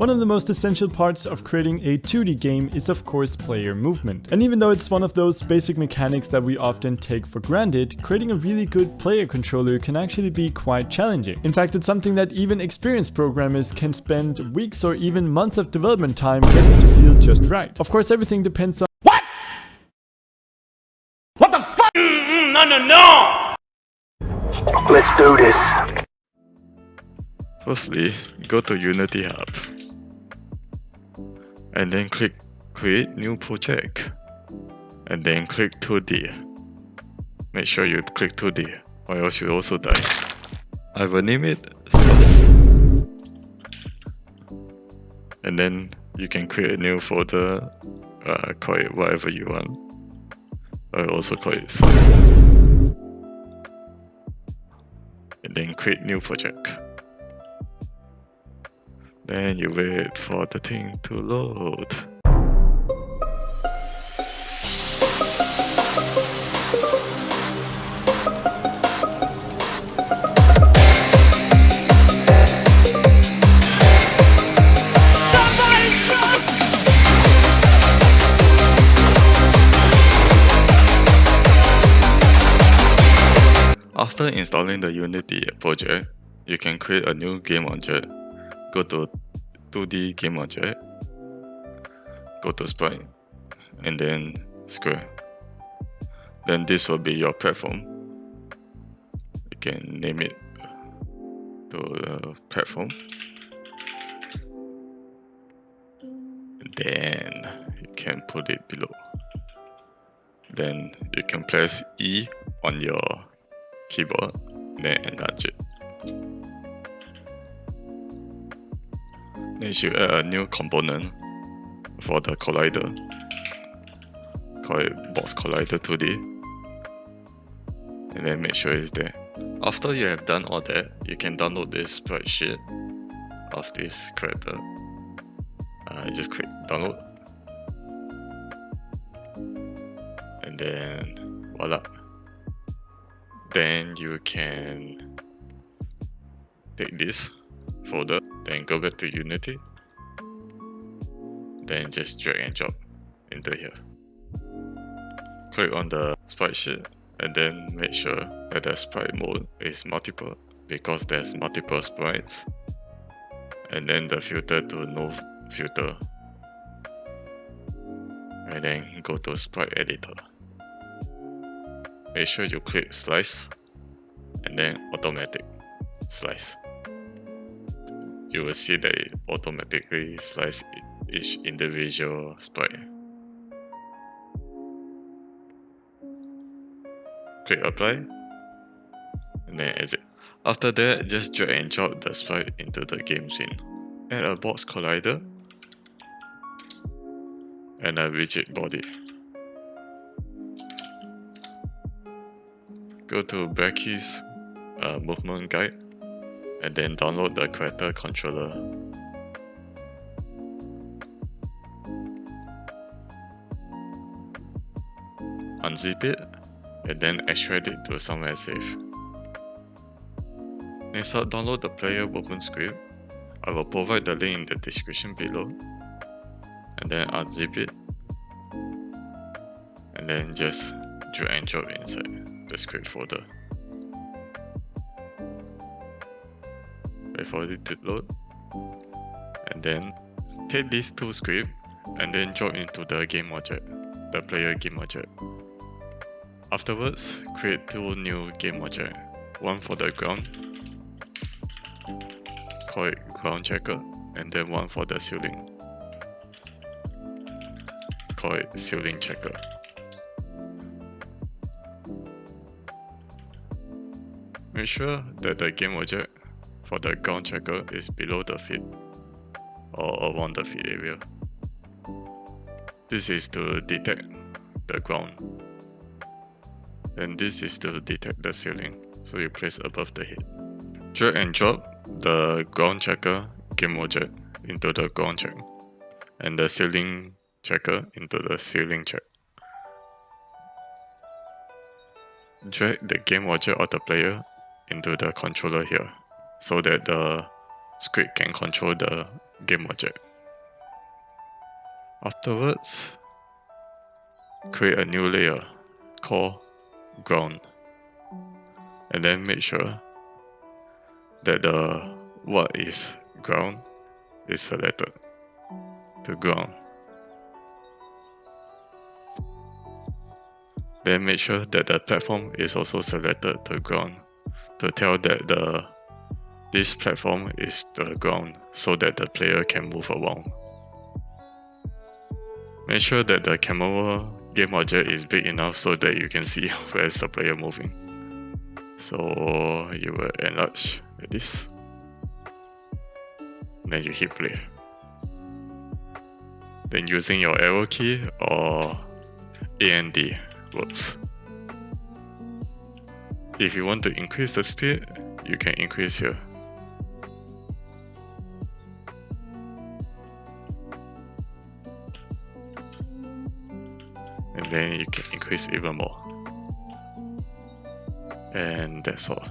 One of the most essential parts of creating a 2D game is of course player movement. And even though it's one of those basic mechanics that we often take for granted, creating a really good player controller can actually be quite challenging. In fact, it's something that even experienced programmers can spend weeks or even months of development time getting to feel just right. Of course, everything depends on What the fuck? No! Let's do this. Firstly, go to Unity Hub and then click Create New Project and then click 2D. Make sure you click 2D or else you'll also die. I will name it Sus. And then you can create a new folder, call it whatever you want. I will also call it Sus. And then create new project. Then you wait for the thing to load. After installing the Unity project, you can create a new game object. Go to 2D game object, go to sprite, and then square. Then this will be your platform. You can name it to platform. And then you can put it below. Then you can press E on your keyboard, then enlarge it. Then you should add a new component for the collider. Call it box collider 2D. And then make sure it's there. After you have done all that, you can download this sprite sheet of this character. Just click download. And then voila. Then you can take this folder, then go back to Unity, then just drag and drop into here. Click on the sprite sheet and then make sure that the sprite mode is multiple because there's multiple sprites, and then the filter to no filter, and then go to sprite editor. Make sure you click slice and then automatic slice. You will see that it automatically slices each individual sprite. Click apply and then exit. After that, just drag and drop the sprite into the game scene. Add a box collider and a rigid body. Go to brackeys movement guide and then download the character controller. Unzip it and then extract it to somewhere safe. Next up, download the player movement script. I will provide the link in the description below. And then unzip it and then just drag and drop inside the script folder. Wait for it to load, and then take these two scripts and then drop into the game object, the player game object. Afterwards, create two new game objects, one for the ground, call it ground checker, and then one for the ceiling, call it ceiling checker. Make sure that the game object for the ground checker is below the feet or around the feet area. This is to detect the ground, and this is to detect the ceiling, so you place above the head. Drag and drop the ground checker game object into the ground check, and the ceiling checker into the ceiling check. Drag the game object of the player into the controller here, so that the script can control the game object. Afterwards, create a new layer called ground, and then make sure that the what is ground is selected to ground. Then make sure that the platform is also selected to ground to tell that this platform is the ground so that the player can move around. Make sure that the camera game object is big enough so that you can see where's the player moving. So you will enlarge like this. Then you hit play. Then using your arrow key or A and D works. If you want to increase the speed, you can increase here. And then you can increase even more. And that's all.